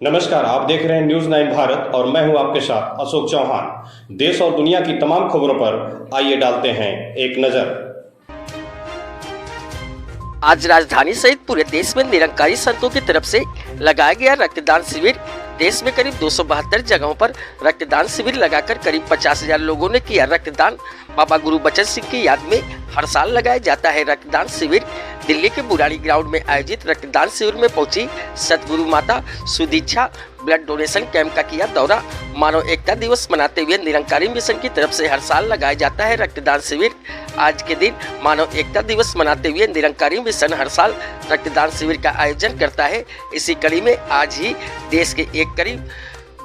नमस्कार, आप देख रहे हैं न्यूज 9 भारत और मैं हूं आपके साथ अशोक चौहान। देश और दुनिया की तमाम खबरों पर आइए डालते हैं एक नजर। आज राजधानी सहित पूरे देश में निरंकारी संतों की तरफ से लगाया गया रक्तदान शिविर। देश में करीब 272 जगहों पर रक्तदान शिविर लगाकर करीब 50,000 लोगों ने किया रक्तदान। बाबा गुरुबचन सिंह की याद में हर साल लगाया जाता है रक्तदान शिविर। दिल्ली के बुराड़ी ग्राउंड में आयोजित रक्तदान शिविर में पहुंची सतगुरु माता सुदीक्षा ब्लड डोनेशन कैंप का किया दौरा। मानव एकता दिवस मनाते हुए निरंकारी मिशन की तरफ से हर साल लगाया जाता है रक्तदान शिविर। आज के दिन मानव एकता दिवस मनाते हुए निरंकारी मिशन हर साल रक्तदान शिविर का आयोजन करता है। इसी कड़ी में आज ही देश के एक करीब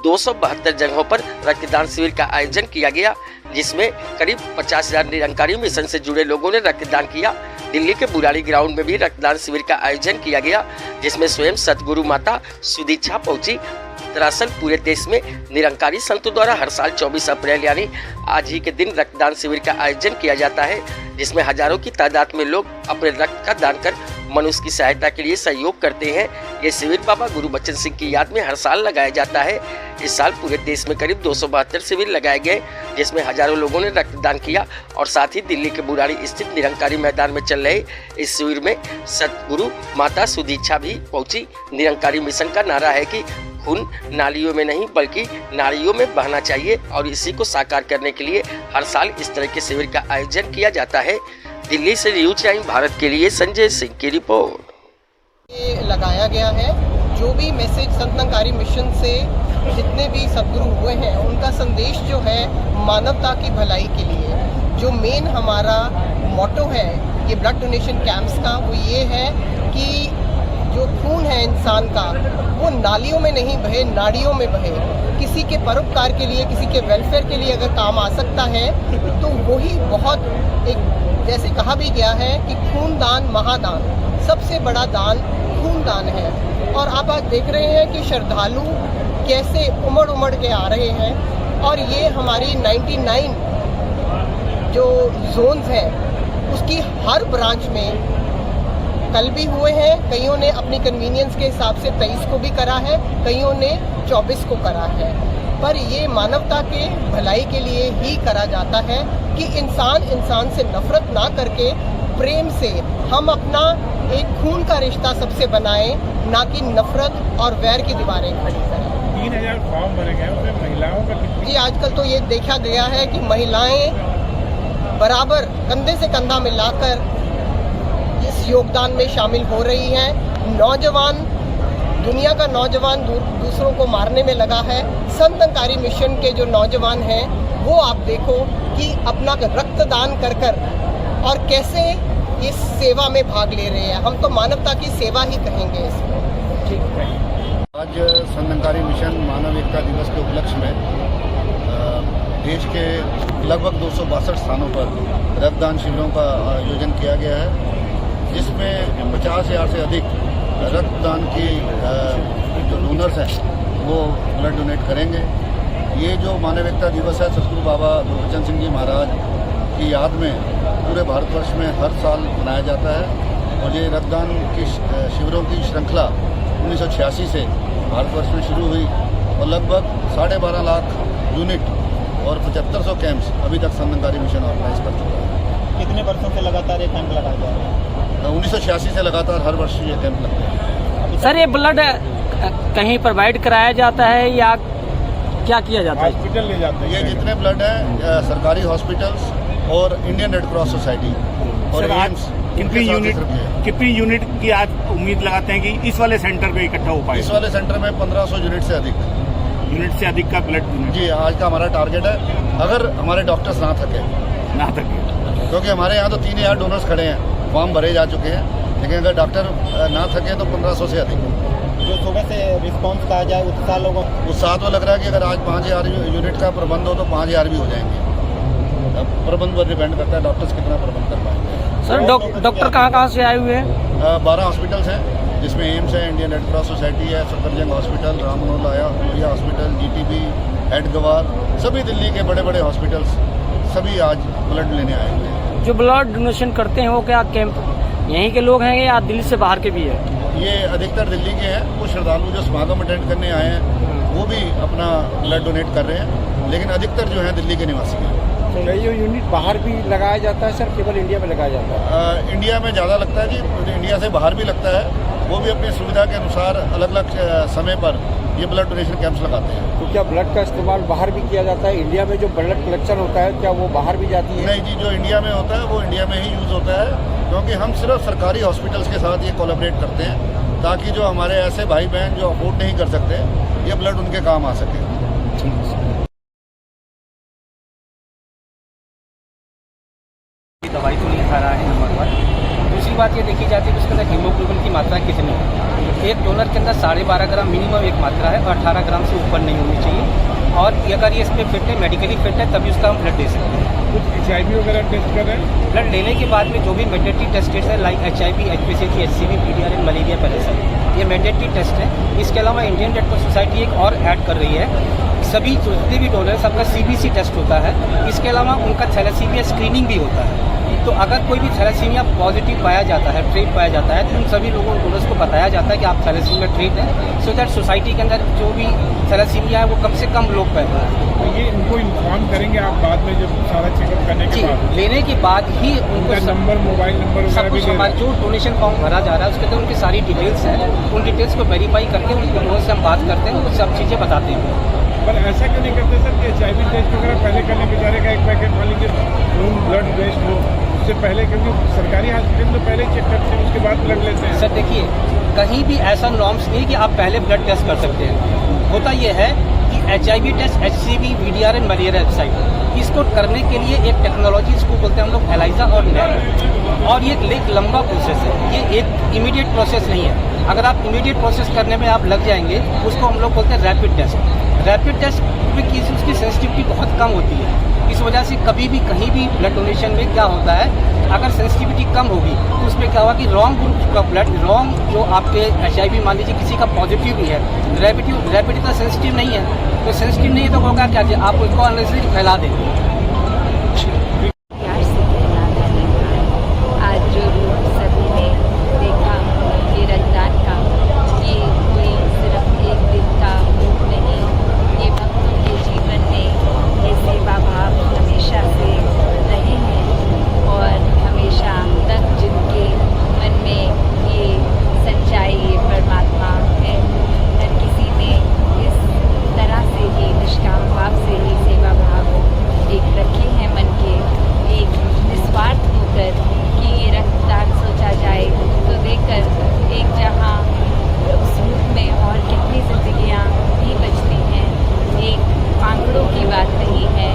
272 जगहों पर रक्तदान शिविर का आयोजन किया गया, जिसमें करीब 50,000 निरंकारी मिशन से जुड़े लोगों ने रक्तदान किया। दिल्ली के बुराड़ी ग्राउंड में भी रक्तदान शिविर का आयोजन किया गया, जिसमें स्वयं सतगुरु माता सुदीक्षा पहुंची। दरअसल पूरे देश में निरंकारी संतों द्वारा हर साल 24 अप्रैल यानी आज ही के दिन रक्तदान शिविर का आयोजन किया जाता है, जिसमें हजारों की तादाद में लोग अपने रक्त का दान कर मनुष्य की सहायता के लिए सहयोग करते हैं। ये शिविर बाबा गुरुबचन सिंह की याद में हर साल लगाया जाता है। इस साल पूरे देश में करीब 272 शिविर लगाए गए, जिसमें हजारों लोगों ने रक्तदान किया और साथ ही दिल्ली के बुराड़ी स्थित निरंकारी मैदान में चल रहे इस शिविर में सतगुरु माता सुदीक्षा भी पहुंची। निरंकारी मिशन का नारा है कि खून नालियों में नहीं बल्कि नारियों में बहना चाहिए और इसी को साकार करने के लिए हर साल इस तरह के शिविर का आयोजन किया जाता है। दिल्ली से न्यूज 9 भारत के लिए संजय सिंह की रिपोर्ट। ये लगाया गया है जो भी मैसेज संत निरंकारी मिशन से जितने भी सदगुरु हुए हैं उनका संदेश जो है मानवता की भलाई के लिए, जो मेन हमारा मोटो है ये ब्लड डोनेशन कैंप्स का, वो ये है कि जो खून है इंसान का वो नालियों में नहीं बहे, नाड़ियों में बहे। किसी के परोपकार के लिए, किसी के वेलफेयर के लिए अगर काम आ सकता है तो वही बहुत एक जैसे कहा भी गया है कि खून दान महादान, सबसे बड़ा दान खून दान है। और आप आज देख रहे हैं कि श्रद्धालु कैसे उमड़ उमड़ के आ रहे हैं और ये हमारी 99 जो जोन्स हैं उसकी हर ब्रांच में कल भी हुए हैं। कईयों ने अपनी कन्वीनियंस के हिसाब से 23 को भी करा है, कईयों ने 24 को करा है, पर ये मानवता के भलाई के लिए ही करा जाता है कि इंसान से नफरत ना करके प्रेम से हम अपना एक खून का रिश्ता सबसे बनाएं, ना कि नफरत और वैर की दीवारें खड़ी करें। 3000 फॉर्म भरे गए, उसमें महिलाओं का कितना? जी आजकल तो ये देखा गया है कि महिलाएं बराबर कंधे से कंधा मिलाकर इस योगदान में शामिल हो रही हैं। नौजवान, दुनिया का नौजवान दूसरों को मारने में लगा है। संत निरंकारी मिशन के जो नौजवान हैं वो आप देखो कि अपना रक्तदान कर कर और कैसे इस सेवा में भाग ले रहे हैं। हम तो मानवता की सेवा ही कहेंगे इसको। आज संत निरंकारी मिशन मानव एकता दिवस के उपलक्ष्य में देश के लगभग 262 स्थानों पर रक्तदान शिविरों का आयोजन किया गया है, जिसमें 50,000 से अधिक रक्तदान की जो डोनर्स हैं वो ब्लड डोनेट करेंगे। ये जो मानव एकता दिवस है सतगुरु बाबा गुरुबचन सिंह जी महाराज की याद में पूरे भारतवर्ष में हर साल मनाया जाता है। और ये रक्तदान की शिविरों की श्रृंखला 1986 से भारतवर्ष में शुरू हुई और लगभग 12.5 लाख यूनिट और 7500 कैंप्स अभी तक संत निरंकारी मिशन ऑर्गेनाइज कर चुका है। कितने वर्षों से लगातार ये कैंप लगाया जा रहा है? 1986 से लगातार हर वर्ष ये कैंप लगते हैं। सर ये ब्लड कहीं प्रोवाइड कराया जाता है या क्या किया जाता है? हॉस्पिटल ले जाते हैं। ये जितने ब्लड हैं सरकारी हॉस्पिटल्स और इंडियन रेड क्रॉस सोसाइटी और एम्स, कितनी यूनिट की आज उम्मीद लगाते हैं कि इस वाले सेंटर पे इकट्ठा हो पाए? इस वाले सेंटर में 1500 यूनिट से अधिक का ब्लड जी आज का हमारा टारगेट है। अगर हमारे डॉक्टर्स ना थके, क्योंकि हमारे यहाँ तो 3000 डोनर्स खड़े हैं, फॉर्म भरे जा चुके हैं, लेकिन अगर डॉक्टर ना थके तो 1500 से अधिक। जो सुबह से रिस्पांस कहा जाए उत्साह तो लग रहा है कि अगर आज 5000 यूनिट का प्रबंध हो तो 5000 भी हो जाएंगे। अब प्रबंध पर डिपेंड करता है डॉक्टर्स कितना प्रबंध कर पाएंगे। सर डॉक्टर कहाँ से आए हुए हैं? 12 हॉस्पिटल्स हैं, जिसमें एम्स है, इंडियन रेड क्रॉस सोसाइटी है, Safdarjung hospital, Ram Manohar hospital, GTB, एडगवार, सभी दिल्ली के बड़े बड़े हॉस्पिटल्स सभी आज ब्लड लेने आए हुए हैं। जो ब्लड डोनेशन करते हैं वो क्या कैंप यहीं के लोग हैं या दिल्ली से बाहर के भी है? ये अधिकतर दिल्ली के हैं। वो श्रद्धालु जो समागम अटेंड करने आए हैं वो भी अपना ब्लड डोनेट कर रहे हैं, लेकिन अधिकतर जो हैं दिल्ली के निवासी हैं। तो ये यूनिट बाहर भी लगाया जाता है सर, केवल इंडिया में लगाया जाता है? इंडिया में ज़्यादा लगता है जी, इंडिया से बाहर भी लगता है। वो भी अपनी सुविधा के अनुसार अलग अलग समय पर ये ब्लड डोनेशन कैंप्स लगाते हैं। तो क्या ब्लड का इस्तेमाल बाहर भी किया जाता है? इंडिया में जो ब्लड कलेक्शन होता है क्या वो बाहर भी जाती है? नहीं जी, जो इंडिया में होता है वो इंडिया में ही यूज़ होता है, क्योंकि हम सिर्फ सरकारी हॉस्पिटल्स के साथ ये कोलैबोरेट करते हैं ताकि जो हमारे ऐसे भाई बहन जो अफोर्ड नहीं कर सकते ये ब्लड उनके काम आ सके। दवाई तो नहीं खा रहा है, नंबर 1। दूसरी बात ये देखी जाती है कि उसके अंदर हीमोग्लोबिन की मात्रा कितनी है। एक डोनर के अंदर 12.5 ग्राम मिनिमम एक मात्रा है और 18 ग्राम से ऊपर नहीं होनी चाहिए। और अगर ये इस पर फिट है, मेडिकली फिट है, तभी उसका हम ब्लड दे सकते हैं। कुछ HIV वगैरह टेस्ट कर रहे हैं? ब्लड लेने के बाद में जो भी मैंडेटरी टेस्ट है like HIV, HPCG, HCV, PDR and malaria parasite, ये मैंडेटरी टेस्ट है। इसके अलावा इंडियन रेड क्रॉस सोसाइटी एक और ऐड कर रही है, सभी जितने भी डोनर सबका CBC टेस्ट होता है। इसके अलावा उनका थैलेसीमिया स्क्रीनिंग भी होता है। तो अगर कोई भी थैलेसीमिया पॉजिटिव पाया जाता है, ट्रेट पाया जाता है, तो उन सभी लोगों डोनर्स को बताया जाता है कि आप थैलेसीमिया ट्रेट हैं, सो दैट सोसाइटी के अंदर जो भी थैलेसीमिया है वो कम से कम लोग पैदा है। तो ये उनको इन्फॉर्म करेंगे आप बाद में जब सारा चेकअप करने के बाद? लेने के बाद ही उनको नंबर, मोबाइल नंबर सब कुछ, हमारा जो डोनेशन फॉर्म भरा जा रहा है उसके अंदर उनकी सारी डिटेल्स हैं। उन डिटेल्स को वेरीफाई करके उनके डोनर से हम बात करते हैं, वो सब चीज़ें बताते हैं। पर ऐसा क्यों नहीं करते सर कि HIV टेस्ट वगैरह पहले करने बेचारे का एक पैकेट मान लीजिए खून ब्लड वेस्ट हो उससे पहले, क्योंकि सरकारी हॉस्पिटल तो पहले ही चेक करते हैं उसके बाद ब्लड लेते हैं। सर देखिए, कहीं भी ऐसा नॉर्म्स नहीं कि आप पहले ब्लड टेस्ट कर सकते हैं। होता यह है कि HIV test, HCV, VDR and malaria website, इसको करने के लिए एक टेक्नोलॉजी, इसको बोलते हैं हम लोग एलाइजा और नैब, और ये एक लंबा प्रोसेस है। ये एक इमीडिएट प्रोसेस नहीं है। अगर आप इमीडिएट प्रोसेस करने में आप लग जाएंगे, उसको हम लोग बोलते हैं रैपिड टेस्ट। रैपिड टेस्ट में उसकी सेंसिटिविटी बहुत कम होती है। इस वजह से कभी भी कहीं भी ब्लड डोनेशन में क्या होता है, अगर सेंसिटिविटी कम होगी तो उसमें क्या होगा कि रॉन्ग ग्रुप का ब्लड, रॉन्ग जो आपके HIV मान लीजिए किसी का पॉजिटिव भी है, रैपिड इतना सेंसिटिव नहीं है, तो सेंसिटिव नहीं है तो होगा क्या, आप उसको अननेसेसरी फैला देंगे। आज जो सभी ने देखा ये रक्तदान का, ये कोई सिर्फ एक दिन का नहीं, ये भक्तों के जीवन में ये सेवा भाव हमेशा से रहे हैं और हमेशा तक जिनके मन में ये सच्चाई, ये परमात्मा है, हर किसी ने इस तरह से ही निष्काम भाव से ही सेवा भाव एक रखे हैं मन के, एक निस्वार्थ होकर कि ये रक्तदान सोचा जाए तो देकर एक जहाँ उस रूप में और कितनी जिंदगियाँ भी बचती हैं। एक आंकड़ों की बात नहीं है,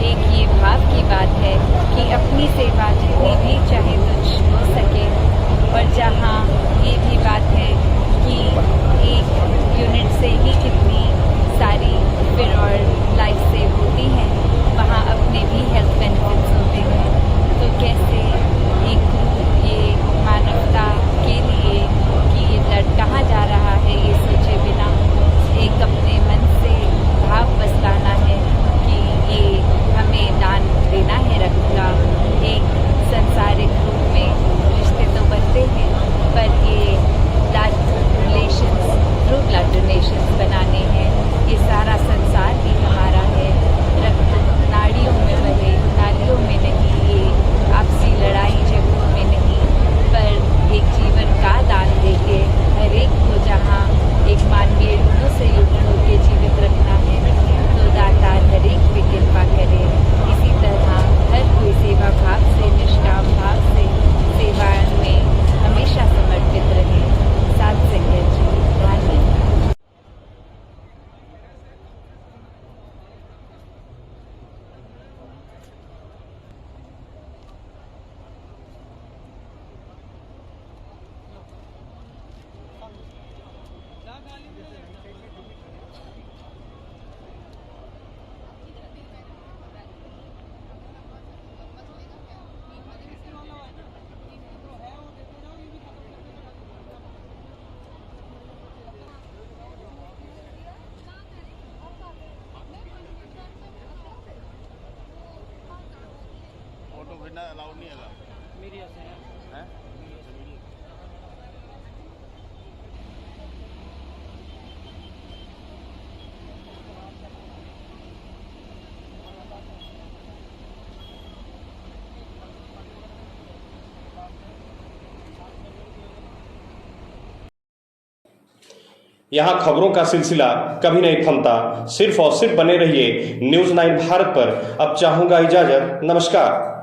एक ये भाव की बात है कि अपनी सेवा जितनी भी चाहे तुझ हो सके, और जहाँ ये भी बात है कि एक यूनिट से ही कितनी सारी फिर और लाइफ सेव होती हैं, वहाँ अपने भी हेल्थ बेनिफिट्स होते हैं। तो कैसे एक ये मानवता के लिए कि ये ब्लड कहाँ जा रहा है ये सोचे बिना एक अपने मन से भाव बस लाना है कि ये हमें दान देना है रक्त का। एक संसारिक रूप में रिश्ते तो बनते हैं, पर ये blood relations through blood donations बनाने हैं। ये सारा संसार ही हमारा है। रक्त नाड़ियों में बहे, नालियों में नहीं, ये आपसी लड़ाई झगड़ों में नहीं, पर एक जीवन का दान देके हर एक को जहाँ एक मानवीय गुणों से युक्त होकर जीवित रखना है, तो दाता हर एक पे कृपा करे। इसी तरह हर कोई सेवा भाव से, निष्काम भाव से सेवा में हमेशा समर्पित रहे। साथ संगत जी, धन्यवाद। मीडिया से हैं? यहाँ खबरों का सिलसिला कभी नहीं थमता। सिर्फ और सिर्फ बने रहिए न्यूज़ 9 भारत पर। अब चाहूंगा इजाजत। नमस्कार।